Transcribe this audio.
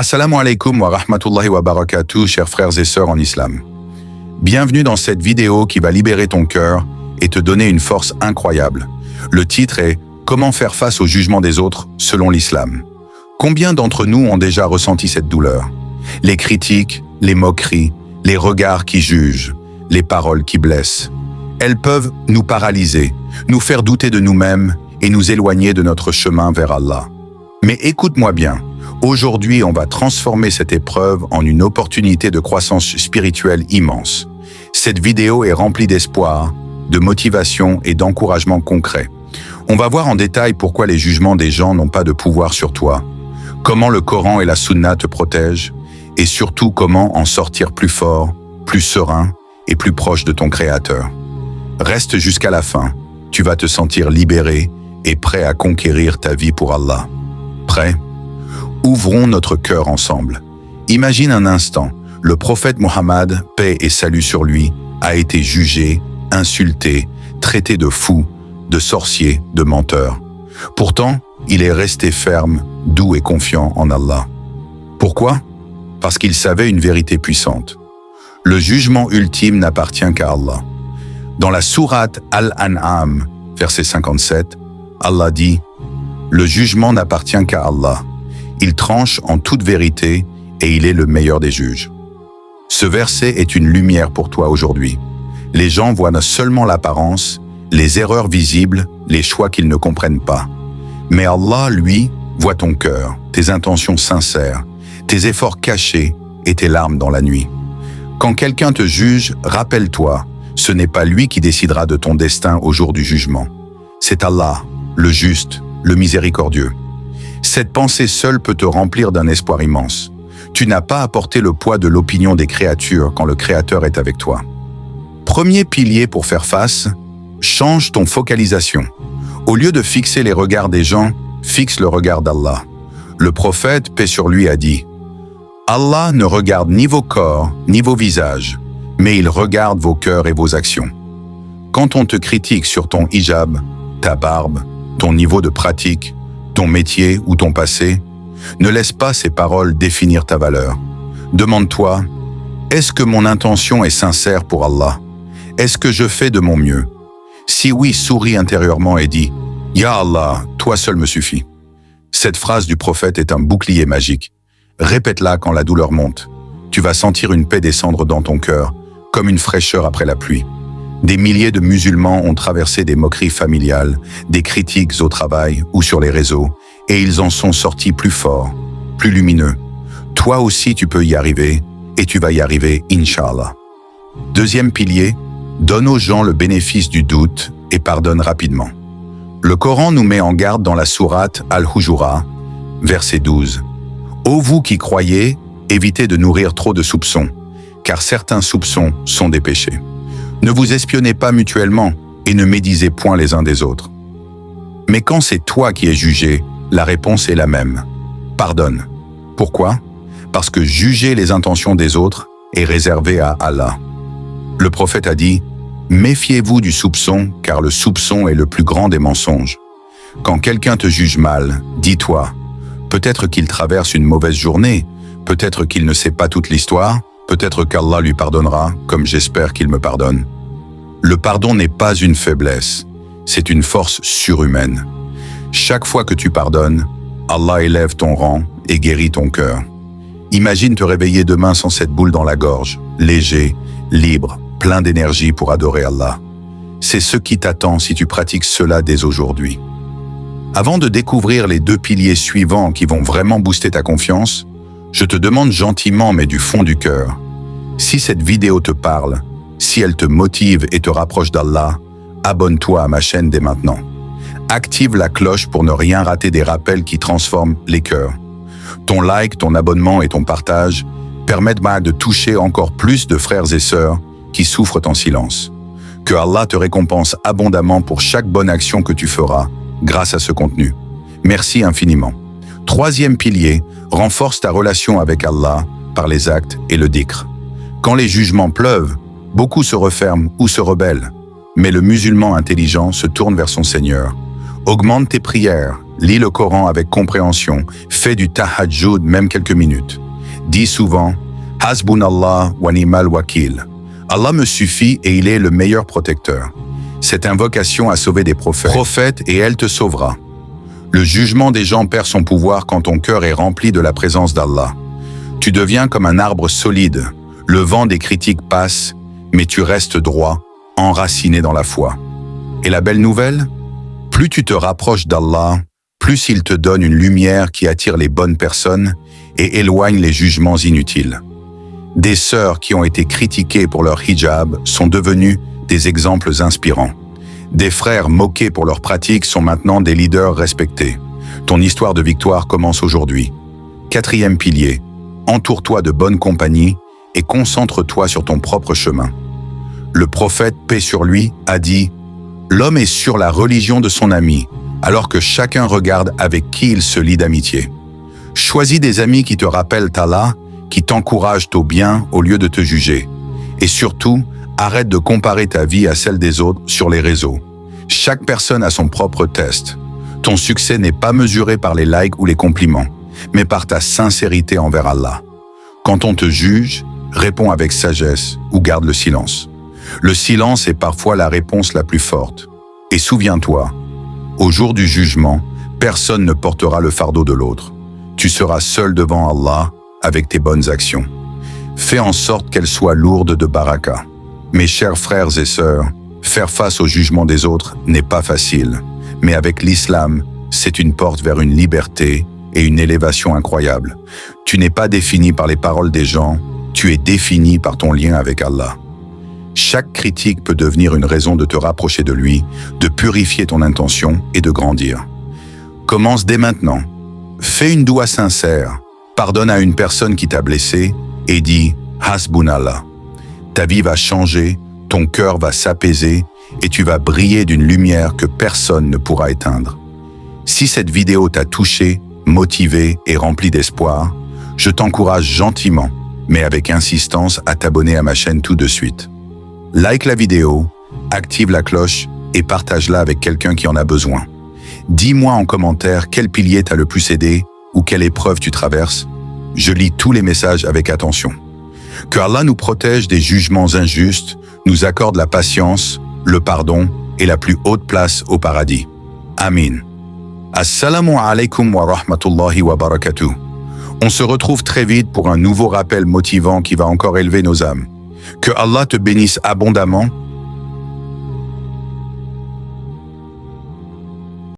Assalamu alaikum wa rahmatullahi wa barakatuh, chers frères et sœurs en islam. Bienvenue dans cette vidéo qui va libérer ton cœur et te donner une force incroyable. Le titre est « Comment faire face au jugement des autres selon l'islam ». Combien d'entre nous ont déjà ressenti cette douleur? Les critiques, les moqueries, les regards qui jugent, les paroles qui blessent. Elles peuvent nous paralyser, nous faire douter de nous-mêmes et nous éloigner de notre chemin vers Allah. Mais écoute-moi bien, aujourd'hui on va transformer cette épreuve en une opportunité de croissance spirituelle immense. Cette vidéo est remplie d'espoir, de motivation et d'encouragement concret. On va voir en détail pourquoi les jugements des gens n'ont pas de pouvoir sur toi, comment le Coran et la Sunna te protègent, et surtout comment en sortir plus fort, plus serein et plus proche de ton Créateur. Reste jusqu'à la fin, tu vas te sentir libéré et prêt à conquérir ta vie pour Allah. Prêt? Ouvrons notre cœur ensemble. Imagine un instant, le prophète Mohammed, paix et salut sur lui, a été jugé, insulté, traité de fou, de sorcier, de menteur. Pourtant, il est resté ferme, doux et confiant en Allah. Pourquoi? Parce qu'il savait une vérité puissante. Le jugement ultime n'appartient qu'à Allah. Dans la sourate Al-An'am, verset 57, Allah dit « Le jugement n'appartient qu'à Allah. Il tranche en toute vérité et il est le meilleur des juges. » Ce verset est une lumière pour toi aujourd'hui. Les gens voient seulement l'apparence, les erreurs visibles, les choix qu'ils ne comprennent pas. Mais Allah, lui, voit ton cœur, tes intentions sincères, tes efforts cachés et tes larmes dans la nuit. Quand quelqu'un te juge, rappelle-toi, ce n'est pas lui qui décidera de ton destin au jour du jugement. C'est Allah, le juste, le miséricordieux. Cette pensée seule peut te remplir d'un espoir immense. Tu n'as pas à porter le poids de l'opinion des créatures quand le Créateur est avec toi. Premier pilier pour faire face, change ton focalisation. Au lieu de fixer les regards des gens, fixe le regard d'Allah. Le prophète, paix sur lui, a dit « Allah ne regarde ni vos corps, ni vos visages, mais il regarde vos cœurs et vos actions. » Quand on te critique sur ton hijab, ta barbe, ton niveau de pratique, ton métier ou ton passé, ne laisse pas ces paroles définir ta valeur. Demande-toi, est-ce que mon intention est sincère pour Allah? Est-ce que je fais de mon mieux? Si oui, souris intérieurement et dis « Ya Allah, toi seul me suffit ». Cette phrase du prophète est un bouclier magique. Répète-la quand la douleur monte. Tu vas sentir une paix descendre dans ton cœur, comme une fraîcheur après la pluie. Des milliers de musulmans ont traversé des moqueries familiales, des critiques au travail ou sur les réseaux, et ils en sont sortis plus forts, plus lumineux. Toi aussi tu peux y arriver, et tu vas y arriver, Inch'Allah. Deuxième pilier, donne aux gens le bénéfice du doute et pardonne rapidement. Le Coran nous met en garde dans la sourate Al-Hujura, verset 12. « Ô vous qui croyez, évitez de nourrir trop de soupçons, car certains soupçons sont des péchés. Ne vous espionnez pas mutuellement et ne médisez point les uns des autres. » Mais quand c'est toi qui es jugé, la réponse est la même. Pardonne. Pourquoi? Parce que juger les intentions des autres est réservé à Allah. Le prophète a dit « Méfiez-vous du soupçon, car le soupçon est le plus grand des mensonges. » Quand quelqu'un te juge mal, dis-toi « Peut-être qu'il traverse une mauvaise journée, peut-être qu'il ne sait pas toute l'histoire, peut-être qu'Allah lui pardonnera, comme j'espère qu'il me pardonne. » Le pardon n'est pas une faiblesse, c'est une force surhumaine. Chaque fois que tu pardonnes, Allah élève ton rang et guérit ton cœur. Imagine te réveiller demain sans cette boule dans la gorge, léger, libre, plein d'énergie pour adorer Allah. C'est ce qui t'attend si tu pratiques cela dès aujourd'hui. Avant de découvrir les deux piliers suivants qui vont vraiment booster ta confiance, je te demande gentiment mais du fond du cœur, si cette vidéo te parle, si elle te motive et te rapproche d'Allah, abonne-toi à ma chaîne dès maintenant. Active la cloche pour ne rien rater des rappels qui transforment les cœurs. Ton like, ton abonnement et ton partage permettent de toucher encore plus de frères et sœurs qui souffrent en silence. Que Allah te récompense abondamment pour chaque bonne action que tu feras grâce à ce contenu. Merci infiniment. Troisième pilier, renforce ta relation avec Allah par les actes et le dhikr. Quand les jugements pleuvent, beaucoup se referment ou se rebellent. Mais le musulman intelligent se tourne vers son Seigneur. Augmente tes prières, lis le Coran avec compréhension, fais du tahajjud même quelques minutes. Dis souvent « Hasbunallah wa ni'mal wakil ». Allah me suffit et il est le meilleur protecteur. Cette invocation a sauvé des prophètes et elle te sauvera. Le jugement des gens perd son pouvoir quand ton cœur est rempli de la présence d'Allah. Tu deviens comme un arbre solide. Le vent des critiques passe, mais tu restes droit, enraciné dans la foi. Et la belle nouvelle? Plus tu te rapproches d'Allah, plus il te donne une lumière qui attire les bonnes personnes et éloigne les jugements inutiles. Des sœurs qui ont été critiquées pour leur hijab sont devenues des exemples inspirants. Des frères moqués pour leurs pratiques sont maintenant des leaders respectés. Ton histoire de victoire commence aujourd'hui. 4e pilier, entoure-toi de bonne compagnie et concentre-toi sur ton propre chemin. Le prophète, paix sur lui, a dit « L'homme est sur la religion de son ami, alors que chacun regarde avec qui il se lie d'amitié. Choisis des amis qui te rappellent Allah, qui t'encouragent au bien au lieu de te juger. Et surtout, arrête de comparer ta vie à celle des autres sur les réseaux. Chaque personne a son propre test. Ton succès n'est pas mesuré par les likes ou les compliments, mais par ta sincérité envers Allah. Quand on te juge, réponds avec sagesse ou garde le silence. Le silence est parfois la réponse la plus forte. Et souviens-toi, au jour du jugement, personne ne portera le fardeau de l'autre. Tu seras seul devant Allah avec tes bonnes actions. Fais en sorte qu'elles soient lourdes de baraka. Mes chers frères et sœurs, faire face au jugement des autres n'est pas facile, mais avec l'islam, c'est une porte vers une liberté et une élévation incroyable. Tu n'es pas défini par les paroles des gens, tu es défini par ton lien avec Allah. Chaque critique peut devenir une raison de te rapprocher de lui, de purifier ton intention et de grandir. Commence dès maintenant. Fais une doua sincère, pardonne à une personne qui t'a blessé et dis « Hasbunallah ». Ta vie va changer, ton cœur va s'apaiser et tu vas briller d'une lumière que personne ne pourra éteindre. Si cette vidéo t'a touché, motivé et rempli d'espoir, je t'encourage gentiment, mais avec insistance, à t'abonner à ma chaîne tout de suite. Like la vidéo, active la cloche et partage-la avec quelqu'un qui en a besoin. Dis-moi en commentaire quel pilier t'a le plus aidé ou quelle épreuve tu traverses. Je lis tous les messages avec attention. Que Allah nous protège des jugements injustes, nous accorde la patience, le pardon et la plus haute place au paradis. Amin. Assalamu alaikum wa rahmatullahi wa barakatuh. On se retrouve très vite pour un nouveau rappel motivant qui va encore élever nos âmes. Que Allah te bénisse abondamment